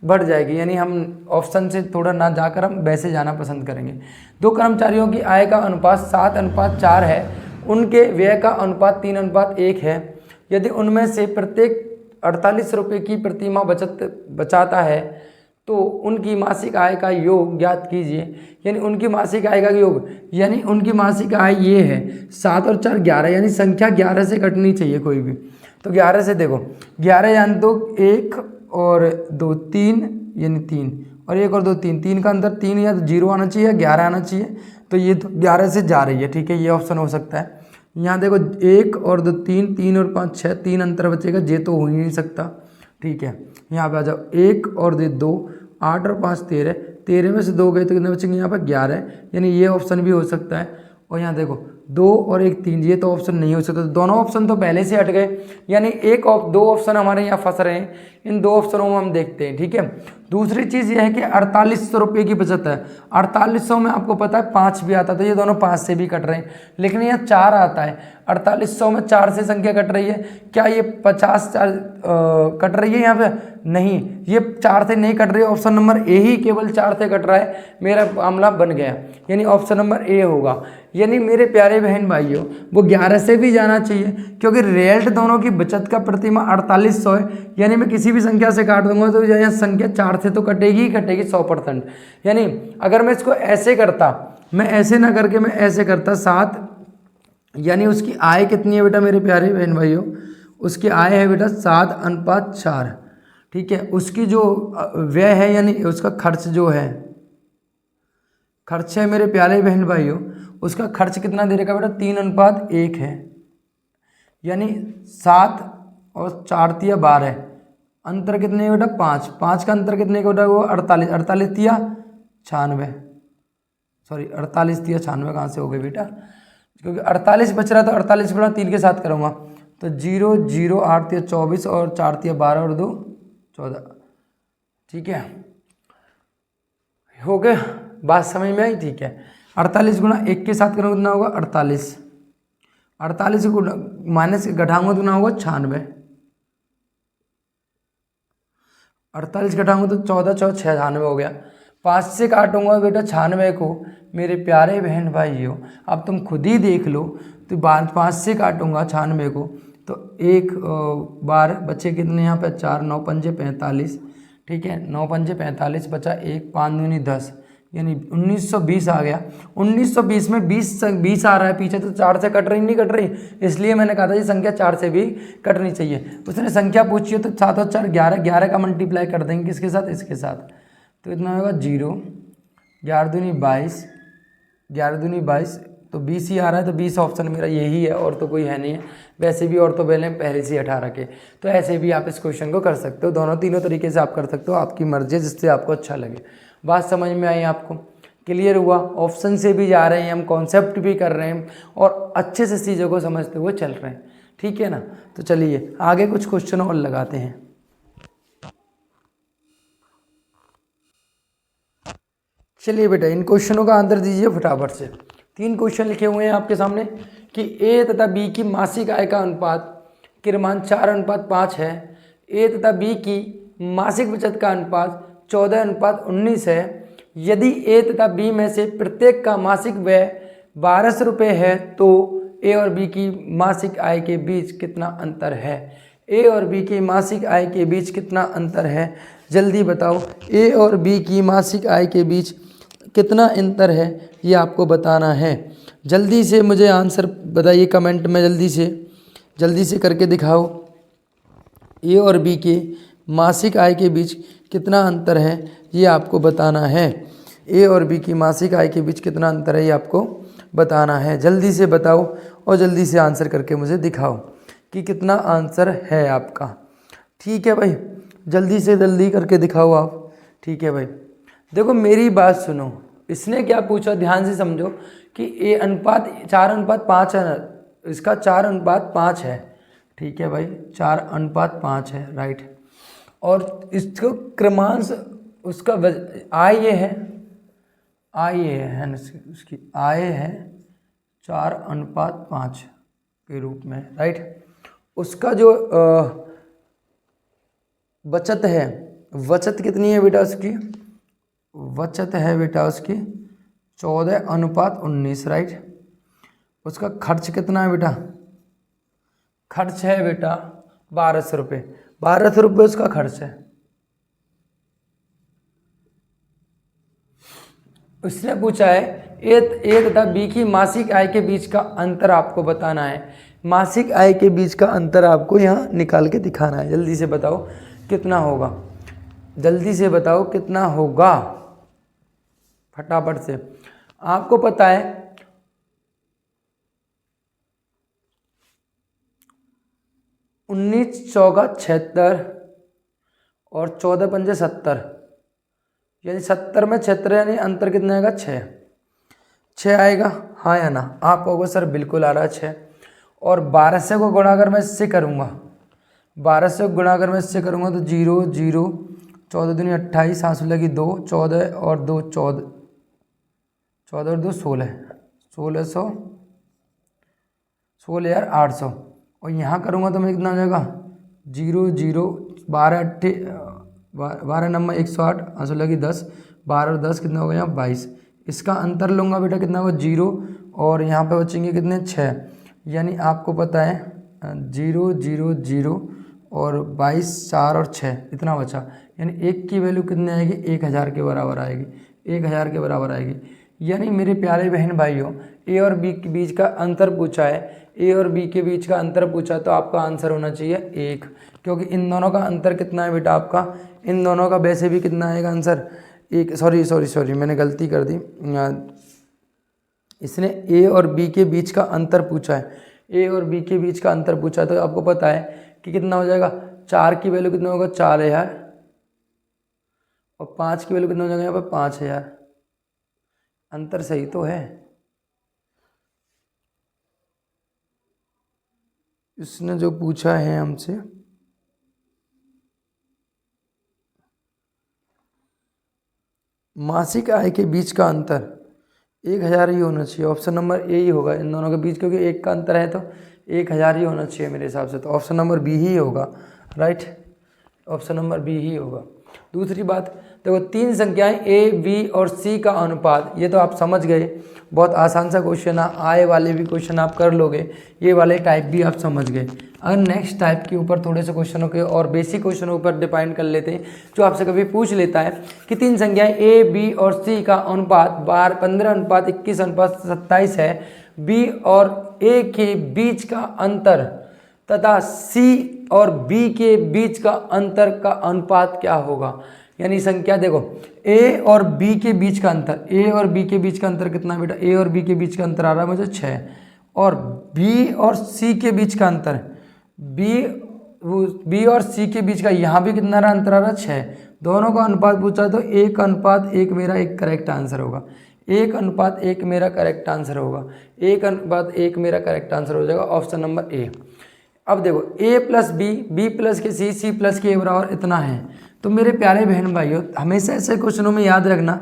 बढ़ जाएगी, यानी हम ऑप्शन से थोड़ा ना जाकर हम वैसे जाना पसंद करेंगे। 2 कर्मचारियों की आय का अनुपात 7:4 है, उनके व्यय का अनुपात 3:1 है। यदि उनमें से प्रत्येक 48 रुपये की प्रतिमाह बचाता है तो उनकी मासिक आय का योग ज्ञात कीजिए। यानी उनकी मासिक आय का योग, यानी उनकी मासिक आय ये है 7 और 4 11, यानी संख्या 11 से कटनी चाहिए कोई भी। तो 11 से देखो, 11 यानी तो 1 और 2 3, यानी 3 और 1 और 2 3, 3 का अंतर 3, या तो 0 आना चाहिए या 11 आना चाहिए, तो ये तो 11 से जा रही है। ठीक है, ये ऑप्शन हो सकता है। यहाँ देखो 1 और 2 3, 3 और 5 6, 3 अंतर बचेगा, ये तो हो ही नहीं सकता। ठीक है, यहाँ पे आ जाओ 1 और 2 8 और 5 13, 13 में से 2 गए तो कितने बचेंगे, यहाँ पर 11, यानी ये ऑप्शन भी हो सकता है। और यहाँ देखो 2 और 1 3, ये तो ऑप्शन नहीं हो सकता, तो दोनों ऑप्शन तो पहले से हट गए, यानी दो ऑप्शन हमारे यहाँ फंस रहे हैं। इन 2 ऑप्शनों में हम देखते हैं। ठीक है, दूसरी चीज़ यह है कि 4800 रुपये की बचत है। 4800 में आपको पता है 5 भी आता, तो ये दोनों 5 से भी कट रहे हैं, लेकिन यहाँ 4 आता है। 4800 में 4 से संख्या कट रही है, क्या ये 50 कट रही है यहाँ पे? नहीं, ये 4 से नहीं कट रही है, ऑप्शन नंबर ए ही केवल 4 से कट रहा है, मेरा मामला बन गया, यानी ऑप्शन नंबर ए होगा। यानी मेरे प्यारे बहन भाइयों, वो 11 से भी जाना चाहिए, क्योंकि रिजल्ट दोनों की बचत का प्रतिमाह 4800 है, यानी मैं किसी भी संख्या से काट दूंगा तो यहाँ संख्या 4 से तो कटेगी ही कटेगी 100%। यानी अगर मैं इसको ऐसे करता, मैं ऐसे ना करके मैं ऐसे करता 7, यानी उसकी आय कितनी है बेटा मेरे प्यारे बहन भाइयों, उसकी आय है बेटा 7:4। ठीक है, उसकी जो व्यय है, यानी उसका खर्च जो है, खर्च है मेरे प्यारे बहन भाइयों, उसका खर्च कितना दे रखा बेटा 3:1 है, यानी 7 और 4 तिया 12, अंतर कितने है बेटा 5, 5 का अंतर कितने का बेटा वो 48, 48 तिया 96, सॉरी 48 तिया 96 कहाँ से हो गई बेटा, क्योंकि 48 बच रहा, तो 48 गुणा 3 के साथ करूँगा तो 0 0 8 तिया 24 और 4 तिया 12 और 2 14। ठीक है, हो गया, बात समझ में आई? ठीक है, 48 गुणा 1 के साथ करूँगा कितना होगा 48, 48 गुणा माइनस घटाऊंगा तो कितना होगा 96, 48 घटाऊंगा तो 14 4 96 हो गया। 5 से काटूंगा बेटा 96 को, मेरे प्यारे बहन भाइयों अब तुम खुद ही देख लो, तो 5 से काटूंगा 96 को तो एक बार बचे कितने यहाँ पे 4, 9 पंजे 45। ठीक है, 9 पंजे 45 बचा 1, 5 दूनी 10, यानी 1920 आ गया। 1920 में 20 आ रहा है पीछे, तो 4 से कट रही नहीं कट रही, इसलिए मैंने कहा था ये संख्या 4 से भी कटनी चाहिए। उसने संख्या पूछी है तो 7 और 4 11, 11 का मल्टीप्लाई कर देंगे किसके साथ, इसके साथ, तो इतना होगा 0, 11 दूनी 22, 11 दूनी 22, तो 20 ही आ रहा है, तो 20 ऑप्शन मेरा यही है, और तो कोई है नहीं है। वैसे भी और तो पहले से 18 के, तो ऐसे भी आप इस क्वेश्चन को कर सकते हो, दोनों तीनों तरीके से आप कर सकते हो, आपकी मर्जी है जिससे आपको अच्छा लगे। बात समझ में आई आपको? क्लियर हुआ? ऑप्शन से भी जा रहे हैं हम, कॉन्सेप्ट भी कर रहे हैं और अच्छे से चीज़ों को समझते हुए चल रहे हैं। ठीक है ना। तो चलिए आगे कुछ क्वेश्चन और लगाते हैं। चलिए बेटा इन क्वेश्चनों का आंसर दीजिए फटाफट से। 3 क्वेश्चन लिखे हुए हैं आपके सामने कि ए तथा बी की मासिक आय का अनुपात क्रमांक 4:5 है। ए तथा बी की मासिक बचत का अनुपात 14:19 है। यदि ए तथा बी में से प्रत्येक का मासिक व्यय 1200 रुपये है तो ए और बी की मासिक आय के बीच कितना अंतर है। ए और बी की मासिक आय के बीच कितना अंतर है, जल्दी बताओ। ए और बी की मासिक आय के बीच कितना अंतर है ये आपको बताना है। जल्दी से मुझे आंसर बताइए कमेंट में, जल्दी से करके दिखाओ। ए और बी के मासिक आय के बीच कितना अंतर है ये आपको बताना है। ए और बी की मासिक आय के बीच कितना अंतर है ये आपको बताना है। जल्दी से बताओ और जल्दी से आंसर करके मुझे दिखाओ कि कितना आंसर है आपका। ठीक है भाई, जल्दी से जल्दी करके दिखाओ आप। ठीक है भाई, देखो मेरी बात सुनो। इसने क्या पूछा ध्यान से समझो कि ए अनुपात 4:5 है, इसका 4:5 है। ठीक है भाई, 4:5 है, राइट। और इसको क्रमांश उसका आय ये है, आय ये है ना, उसकी आय है 4:5 के रूप में, राइट। उसका जो बचत है, बचत कितनी है बेटा उसकी, बचत है बेटा उसकी 14:19, राइट। उसका खर्च कितना है बेटा, खर्च है बेटा 1200 रुपये, 1200 रुपये उसका खर्च है। उसने पूछा है ए तथा बी की मासिक आय के बीच का अंतर आपको बताना है। मासिक आय के बीच का अंतर आपको यहाँ निकाल के दिखाना है। जल्दी से बताओ कितना होगा, जल्दी से बताओ कितना होगा फटाफट से। आपको पता है 19 चौका 76 और 14×5 70, यानी 70 में 76, यानी अंतर कितना आएगा 6 आएगा, हाँ या ना। आप कहोगे सर बिल्कुल आ रहा है 6। और 1200 को गुणा अगर मैं इससे करूँगा, 1200 को गुणा अगर मैं इससे करूँगा तो 0 0, 14 दूनी 28, 7 लगी 2, 14 और 2 14, 14 और 2 16, 1600, 16,800। और यहाँ करूँगा तो मैं कितना हो जाएगा 0 0, 12 नंबर 108, 8 लगी 10, 12 और 10 कितना हो गया 22। इसका अंतर लूँगा बेटा कितना होगा 0, और यहाँ पे बचेंगे कितने 6, यानी आपको पता है 0 0 0 और 22, 4 और 6 इतना बचा, यानी 1 की वैल्यू कितनी आएगी 1000 के बराबर आएगी, 1000 के बराबर आएगी। यानी मेरे प्यारे बहन भाइयों, ए और बी के बीच का अंतर पूछा है, ए और बी के बीच का अंतर पूछा तो आपका आंसर होना चाहिए 1, क्योंकि इन दोनों का अंतर कितना है बेटा आपका, इन दोनों का वैसे भी कितना आएगा आंसर 1। सॉरी मैंने गलती कर दी। इसने ए और बी के बीच का अंतर पूछा है, ए और बी के बीच का अंतर पूछा तो आपको पता है कि कितना हो जाएगा, 4 की वैल्यू कितना होगा 4000, और 5 की वैल्यू कितना हो जाएगा यहाँ पर 5000। अंतर सही तो है। इसने जो पूछा है हमसे, मासिक आय के बीच का अंतर 1000 ही होना चाहिए, ऑप्शन नंबर ए ही होगा इन दोनों के बीच, क्योंकि 1 का अंतर है तो 1000 ही होना चाहिए मेरे हिसाब से, तो ऑप्शन नंबर बी ही होगा, राइट। ऑप्शन नंबर बी ही होगा। दूसरी बात देखो, 3 संख्याएं ए बी और सी का अनुपात, ये तो आप समझ गए, बहुत आसान सा क्वेश्चन है। आए वाले भी क्वेश्चन आप कर लोगे, ये वाले टाइप भी आप समझ गए। अगर नेक्स्ट टाइप के ऊपर थोड़े से क्वेश्चनों के और बेसिक क्वेश्चनों पर डिपेंड कर लेते हैं, जो आपसे कभी पूछ लेता है कि 3 संख्याएं ए बी और सी का अनुपात 15:21:27 है, बी और ए के बीच का अंतर तथा सी और बी के बीच का अंतर का अनुपात क्या होगा। यानी संख्या देखो, ए और बी के बीच का अंतर, ए और बी के बीच का अंतर कितना बेटा, ए और बी के बीच का अंतर आ रहा है मुझे 6, और बी और सी के बीच का अंतर, बी और सी के बीच का यहाँ भी कितना रहा अंतर आ रहा है 6। दोनों का अनुपात पूछा तो 1:1 मेरा एक करेक्ट आंसर होगा, 1:1 मेरा करेक्ट आंसर होगा, 1:1 मेरा करेक्ट आंसर हो जाएगा ऑप्शन नंबर ए। अब देखो a plus B, B plus के सी, सी प्लस के ए बराबर इतना है। तो मेरे प्यारे बहन भाइयों, हमेशा ऐसे क्वेश्चनों में याद रखना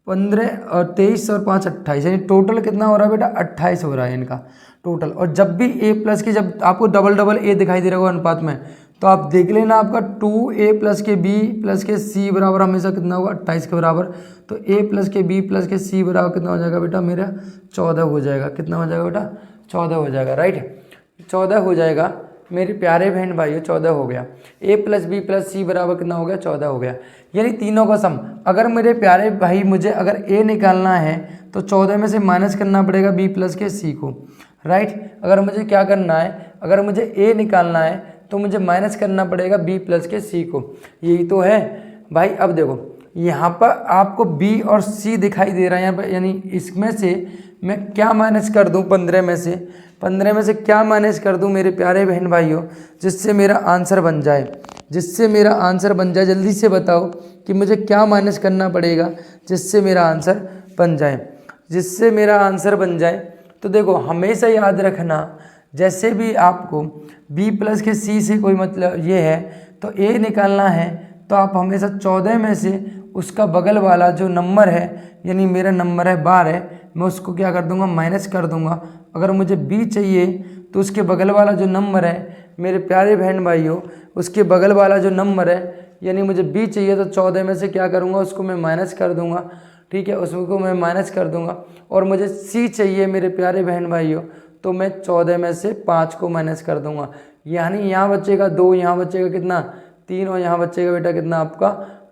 15 और 23 और 5 28, यानी टोटल कितना हो रहा है बेटा 28 हो रहा है इनका टोटल। और जब भी a प्लस की, जब आपको डबल डबल a दिखाई दे रहा होगा अनुपात में, तो आप देख लेना आपका 2a प्लस के b प्लस के c बराबर हमेशा कितना होगा 28 के बराबर। तो a प्लस के b प्लस के c बराबर कितना हो जाएगा बेटा मेरा 14 हो जाएगा। कितना हो जाएगा बेटा 14 हो जाएगा, राइट 14 हो जाएगा मेरे प्यारे बहन भाइयों, 14 हो गया। a प्लस बी प्लस सी बराबर कितना हो गया 14 हो गया, यानी तीनों का सम। अगर मेरे प्यारे भाई मुझे अगर a निकालना है तो 14 में से माइनस करना पड़ेगा b प्लस के c को, राइट। अगर मुझे क्या करना है, अगर मुझे a निकालना है तो मुझे माइनस करना पड़ेगा b प्लस के c को, यही तो है भाई। अब देखो यहाँ पर आपको b और c दिखाई दे रहा है यहाँ पर, यानी इसमें से मैं क्या माइनस कर दूँ 15 में से, 15 में से क्या माइनस कर दूँ मेरे प्यारे बहन भाइयों, जिससे मेरा आंसर बन जाए, जिससे मेरा आंसर बन जाए। जल्दी से बताओ कि मुझे क्या माइनस करना पड़ेगा जिससे मेरा आंसर बन जाए, जिससे मेरा आंसर बन जाए। तो देखो हमेशा याद रखना, जैसे भी आपको b प्लस के c से कोई मतलब ये है तो a निकालना है, तो आप हमेशा 14 में से उसका बगल वाला जो नंबर है, यानी मेरा नंबर है 12, मैं उसको क्या कर दूंगा माइनस कर दूंगा। अगर मुझे b चाहिए तो उसके बगल वाला जो नंबर है मेरे प्यारे बहन भाइयों, उसके बगल वाला जो नंबर है, यानी मुझे b चाहिए तो 14 में से क्या करूँगा उसको मैं माइनस कर दूँगा, ठीक है, उसको मैं माइनस कर दूँगा। और मुझे c चाहिए मेरे प्यारे बहन भाइयों, तो मैं 14 में से 5 को माइनस कर दूँगा, यानी यहाँ बचेगा 2, यहाँ बचेगा कितना 3, और यहाँ बचेगा बेटा कितना आपका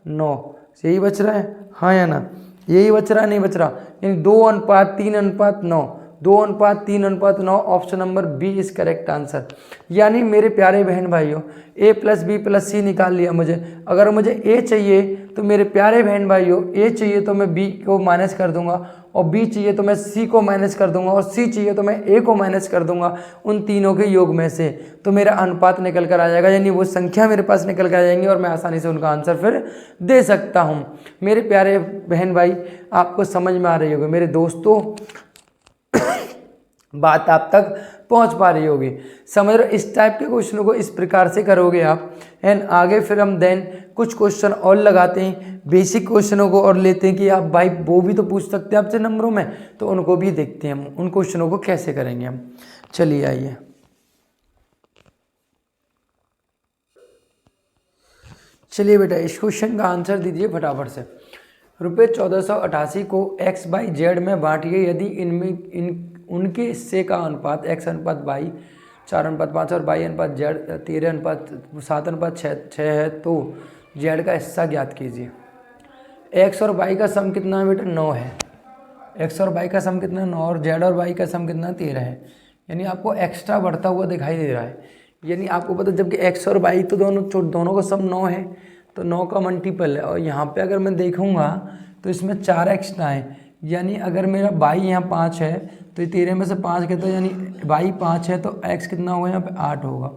9। यही बच रहा है, हाँ या ना, यही बच रहा है नहीं बच रहा, यानी 2:3:9, 2:3:9, option number B is correct answer. यानी मेरे प्यारे बहन भाइयों a plus B plus C निकाल लिया मुझे। अगर मुझे a चाहिए तो मेरे प्यारे बहन भाइयों a चाहिए तो मैं b को माइनस कर दूंगा, और b चाहिए तो मैं c को माइनस कर दूंगा, और c चाहिए तो मैं a को माइनस कर दूंगा उन तीनों के योग में से। तो मेरा अनुपात निकल कर आ जाएगा, यानी वो संख्या मेरे पास निकल कर आ जाएंगी और मैं आसानी से उनका आंसर फिर दे सकता हूँ। मेरे प्यारे बहन भाई आपको समझ में आ रही होगी मेरे दोस्तों, बात आप तक पहुंच पा रही होगी, समझ रहे। इस टाइप के क्वेश्चनों को इस प्रकार से करोगे आप, एंड आगे फिर हम देन कुछ क्वेश्चन और लगाते हैं, बेसिक क्वेश्चनों को और लेते हैं कि आप भाई वो भी तो पूछ सकते हैं आपसे नंबरों में, तो उनको भी देखते हैं हम उन क्वेश्चनों को कैसे करेंगे हम। चलिए आइए, चलिए बेटा इस क्वेश्चन का आंसर दीजिए फटाफट से। रुपये 1488 को x/z में बांटिए यदि इनमें उनके हिस्से का अनुपात x/y 4:5 और y/z 13:7:6 है, तो z का हिस्सा ज्ञात कीजिए। x और y का सम कितना है बेटा 9 है, x और y का सम कितना 9, और z और y का सम कितना 13 है, यानी आपको एक्स्ट्रा बढ़ता हुआ दिखाई दे रहा है। यानी आपको पता जबकि x और y तो दोनों का सम 9 है, तो 9 का मल्टीपल है। और यहाँ पे अगर मैं देखूँगा तो इसमें 4 एक्स्ट्रा है, यानी अगर मेरा y यहाँ 5 है तो 13 में से 5 कहता है, यानी y 5 है तो x कितना होगा यहाँ पे 8 होगा।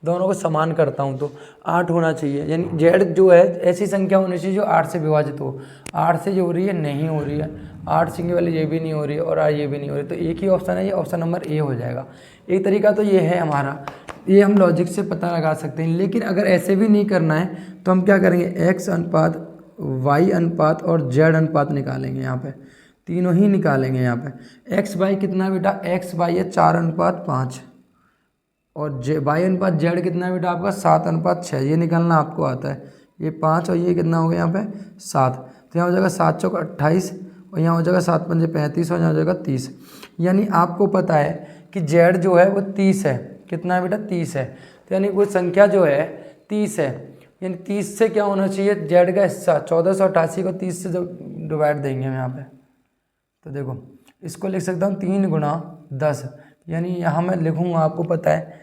दोनों को समान करता हूँ तो 8 होना चाहिए, यानी z जो है ऐसी संख्या होनी चाहिए जो 8 से विभाजित हो। 8 से जो हो रही है नहीं हो रही है, 8 सिंगे वाली ये भी नहीं हो रही है, और ये भी नहीं हो रही, तो एक ही ऑप्शन है, ये ऑप्शन नंबर ए हो जाएगा। एक तरीका तो ये है हमारा, ये हम लॉजिक से पता लगा सकते हैं। लेकिन अगर ऐसे भी नहीं करना है तो हम क्या करेंगे, x अनुपात y अनुपात और z अनुपात निकालेंगे, यहाँ पे तीनों ही निकालेंगे। यहाँ पे x y कितना है बेटा, x y है 4:5, और y अनुपात z कितना है बेटा आपका 7:6, ये निकालना आपको आता है। ये 5 और ये कितना हो गया यहाँ पे 7, तो यहाँ हो जाएगा 7 चौक 28, और यहाँ हो जाएगा 7 पंजे 35, और यहाँ हो जाएगा 30। यानी आपको पता है कि z जो है वो 30 है, कितना है बेटा 30 है, तो यानी वो संख्या जो है 30 है, यानी 30 से क्या होना चाहिए z का हिस्सा। 1488 को 30 से जब डिवाइड देंगे हम यहाँ पे, तो देखो इसको लिख सकता हूँ 3 × 10, यानी यहाँ मैं लिखूँगा, आपको पता है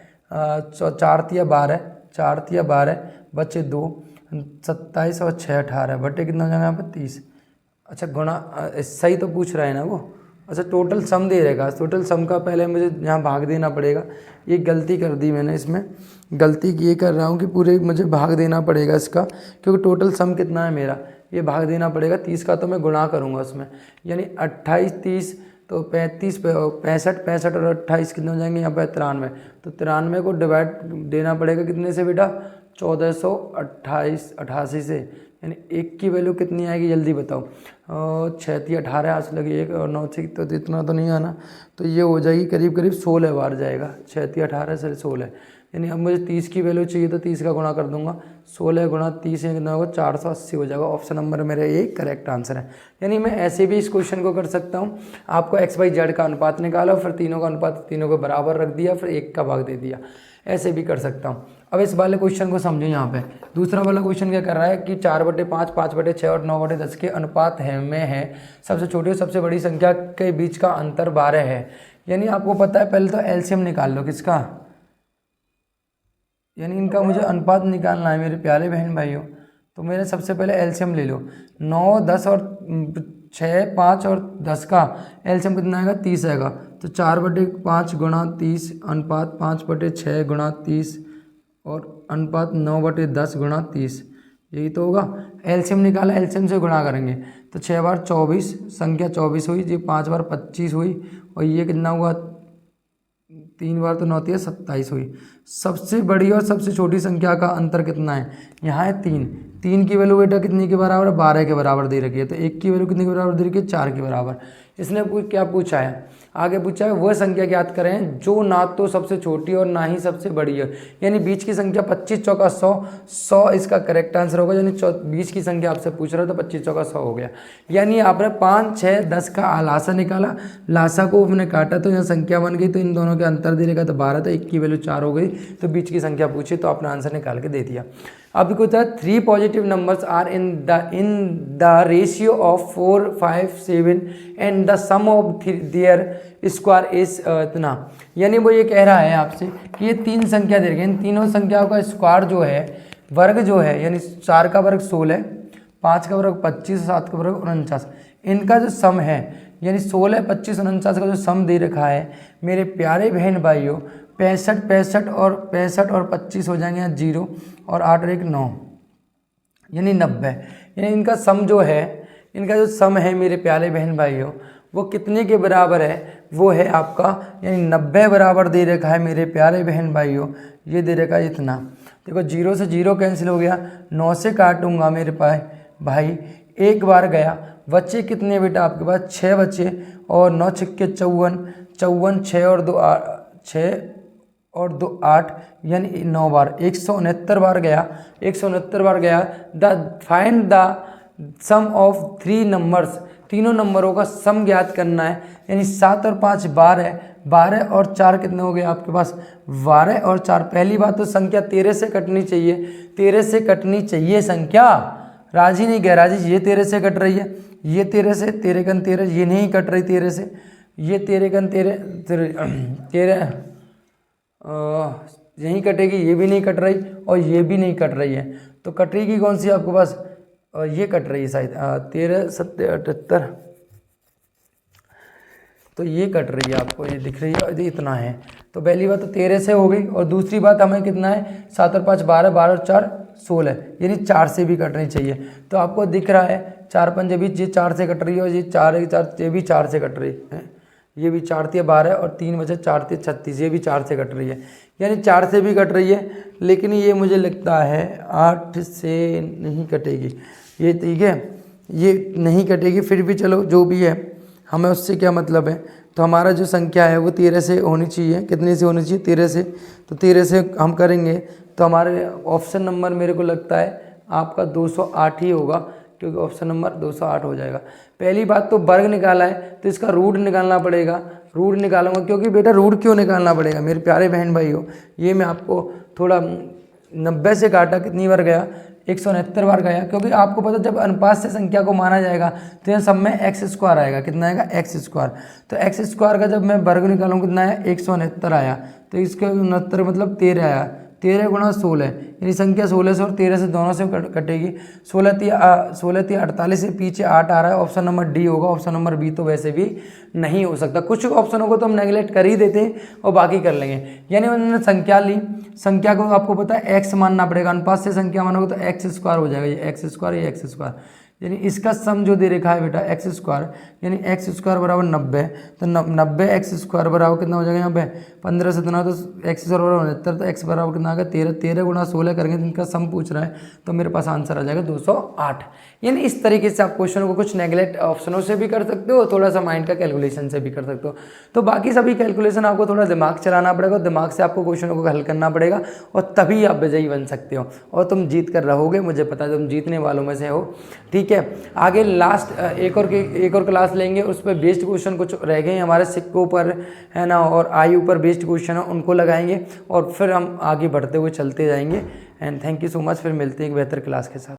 4×3=12 बच्चे 2, 27 और 6 18 बटे कितना हो जाएगा यहाँ पे 30। अच्छा गुणा सही तो पूछ रहा है ना वो, अच्छा टोटल सम दे रहेगा, टोटल सम का पहले मुझे यहाँ भाग देना पड़ेगा। ये गलती कर दी मैंने, इसमें गलती ये कर रहा हूँ कि पूरे मुझे भाग देना पड़ेगा इसका, क्योंकि टोटल सम कितना है मेरा, ये भाग देना पड़ेगा 30 का, तो मैं गुणा करूँगा उसमें, यानी 28 30 तो 35 65 65 और 28 कितने हो जाएंगे यहाँ पे 93। तो 93 को डिवाइड देना पड़ेगा कितने से बेटा 1488 से, यानी 1 की वैल्यू कितनी आएगी जल्दी बताओ। 6 18 आज लगी 1 और 9 से तो इतना तो नहीं आना, तो ये हो जाएगी करीब करीब 16 बार जाएगा। 6 18 से 16, यानी अब मुझे 30 की वैल्यू चाहिए तो 30 का गुणा कर दूंगा। 16 गुणा 30 कितना होगा 480 हो जाएगा। ऑप्शन नंबर मेरा ये करेक्ट आंसर है। यानी मैं ऐसे भी इस क्वेश्चन को कर सकता हूँ, आपको एक्स वाई जेड का अनुपात निकाला, फिर तीनों का अनुपात तीनों को बराबर रख दिया, फिर 1 का भाग दे दिया, ऐसे भी कर सकता हूँ। अब इस वाले क्वेश्चन को समझो। यहाँ पे दूसरा वाला क्वेश्चन क्या कर रहा है कि 4/5 5/6 और 9/10 के अनुपात में है सबसे छोटी और सबसे बड़ी संख्या के बीच का अंतर 12 है। यानी आपको पता है, पहले तो एलसीएम निकाल लो किसका, यानी इनका मुझे अनुपात निकालना है मेरे प्यारे बहन भाइयों। तो मेरे सबसे पहले एलसीएम ले लो। 9 10 और 6 5 और 10 का एलसीएम कितना आएगा 30 आएगा। तो 4/5 गुणा 30 अनुपात 5/6 गुणा 30 और अनुपात 9/10 गुणा 30, यही तो होगा। एलसीएम निकाला, एलसीएम से गुणा करेंगे तो 6 बार 24 संख्या 24 हुई, ये 5 बार 25 हुई, और ये कितना हुआ 3 बार तो 9 3 27 हुई। सबसे बड़ी और सबसे छोटी संख्या का अंतर कितना है, यहाँ है 3। 3 की वैल्यू बेटा कितनी के बराबर है 12 के बराबर दे रखी है। तो 1 की वैल्यू कितने के बराबर दे रखी है 4 के बराबर। इसने क्या पूछा है, आगे पूछा है वह संख्या ज्ञात करें जो ना तो सबसे छोटी और ना ही सबसे बड़ी है। यानी बीच की संख्या 25 चौका 100, 100 इसका करेक्ट आंसर होगा। यानी बीच की संख्या आपसे पूछ रहा है तो 25 चौका 100 हो गया। यानी आपने 5 6 10 का लासा निकाला, लासा को हमने काटा तो यहाँ संख्या बन गई, तो इन दोनों के अंतर दे रखा तो 12, तो 1 की वैल्यू 4 हो गई, तो बीच की संख्या पूछी तो आपने आंसर निकाल के दे दिया। अब कुछ है 3 positive numbers are in the ratio of 4 5 7 and the sum of their square is इतना। यानी वो ये कह रहा है आपसे कि ये 3 संख्या दे रखी है, इन तीनों संख्याओं का स्क्वायर जो है, वर्ग जो है, यानी 4 का वर्ग 16, 5 का वर्ग 25, 7 का वर्ग 49, इनका जो सम है यानी 16 25 49 का जो सम दे रखा है मेरे प्यारे बहन भाइयों 65 और 25 हो जाएंगे यहाँ 0 और 8 और 1 9, यानी 90। यानी इनका सम जो है, इनका जो सम है मेरे प्यारे बहन भाइयों वो कितने के बराबर है, वो है आपका यानी 90 बराबर दे रखा है मेरे प्यारे बहन भाइयों। ये दे रखा है इतना। देखो 0 से 0 कैंसिल हो गया, 9 से काटूंगा मेरे पास भाई, एक बार गया, बच्चे कितने बेटा आपके पास 6 बच्चे, और 9 छक्के 54, 54 6 और 2 6 और 2 8, यानी 9 बार 169 बार गया, 169 बार गया। Find the sum of 3 numbers, तीनों नंबरों का सम ज्ञात करना है। यानी 7 और 5 12, 12 और 4 कितने हो गए आपके पास 12 और 4। पहली बात तो संख्या 13 से कटनी चाहिए, 13 से कटनी चाहिए संख्या। राजी नहीं कह राजी, ये 13 से कट रही है, ये 13 से, 13 कन 13, ये नहीं कट रही 13 से, ये 13 कन 13 यहीं कटेगी, ये भी नहीं कट रही और ये भी नहीं कट रही है। तो कटेगी कौन सी आपके पास, ये कट रही है शायद 13 7 78, तो ये कट रही है आपको, ये दिख रही है, इतना है। तो पहली बात तो 13 से हो गई, और दूसरी बात हमें कितना है 7 और 5 12, 12 और 4 16, यानी 4 से भी कटनी चाहिए। तो आपको दिख रहा है 4 5 भी ये 4 से कट रही है, और ये 4 ये भी 4 से कट रही है, ये भी 4 3 12 और 3 बचे 4 3 36, ये भी 4 से कट रही है, यानी 4 से भी कट रही है। लेकिन ये मुझे लगता है 8 से नहीं कटेगी, ये ठीक है, ये नहीं कटेगी। फिर भी चलो जो भी है, हमें उससे क्या मतलब है। तो हमारा जो संख्या है वो 13 से होनी चाहिए, कितने से होनी चाहिए 13 से। तो 13 से हम करेंगे तो हमारे ऑप्शन नंबर मेरे को लगता है आपका 208 ही होगा, क्योंकि ऑप्शन नंबर 208 हो जाएगा। पहली बात तो वर्ग निकाला है तो इसका रूट निकालना पड़ेगा, रूट निकालूंगा, क्योंकि बेटा रूट क्यों निकालना पड़ेगा मेरे प्यारे बहन भाइयों, ये मैं आपको थोड़ा 90 से काटा, कितनी बार गया 169 बार गया, क्योंकि आपको पता जब अनुपात से संख्या को माना जाएगा तो यहाँ सब में एक्स स्क्वायर आएगा, कितना आएगा एक्स स्क्वायर। तो एक्स स्क्वायर का जब मैं वर्ग निकालूँ कितना आया 169 आया, तो इसका 69 मतलब 13 आया, 13 गुणा 16, यानी संख्या 16 से और 13 से दोनों से कटेगी। 16 3 48 से पीछे 8 आ रहा है, ऑप्शन नंबर डी होगा। ऑप्शन नंबर बी तो वैसे भी नहीं हो सकता। कुछ ऑप्शनों को तो हम नेगलेक्ट कर ही देते हैं और बाकी कर लेंगे। यानी उन्होंने संख्या ली, संख्या को आपको पता है एक्स मानना पड़ेगा, अनुपात से संख्या मानोगे तो एक्स स्क्वायर हो जाएगा, ये एक्स स्क्वायर, ये एक्स स्क्वायर, यानी इसका सम जो दे रखा है बेटा एक्स स्क्वायर, यानी एक्स स्क्वायर बराबर 90, तो 90 एक्स स्क्वायर बराबर कितना हो जाएगा यहाँ पे 15 से गुना, तो एक्स स्क्वायर बराबर 69, तो एक्स बराबर कितना आ गया 13, 13 गुणा 16 करेंगे तो इनका सम पूछ रहा है, तो मेरे पास आंसर आ जाएगा 208। यानी इस तरीके से आप क्वेश्चन को कुछ नेगलेक्ट ऑप्शनों से भी कर सकते हो, थोड़ा सा माइंड का कैलकुलेशन से भी कर सकते हो। तो बाकी सभी कैलकुलेशन आपको थोड़ा दिमाग चलाना पड़ेगा, दिमाग से आपको क्वेश्चनों को हल करना पड़ेगा, और तभी आप विजयी बन सकते हो और तुम जीत कर रहोगे, मुझे पता है तुम जीतने वालों में से हो। ठीक है, आगे लास्ट एक और क्लास लेंगे, उस पर बेस्ड क्वेश्चन कुछ रह गए हमारे सिक्कों पर, है ना, और आयु पर बेस्ड क्वेश्चन है, उनको लगाएंगे और फिर हम आगे बढ़ते हुए चलते जाएंगे। And thank you so much, फिर मिलते हैं एक बेहतर क्लास के साथ।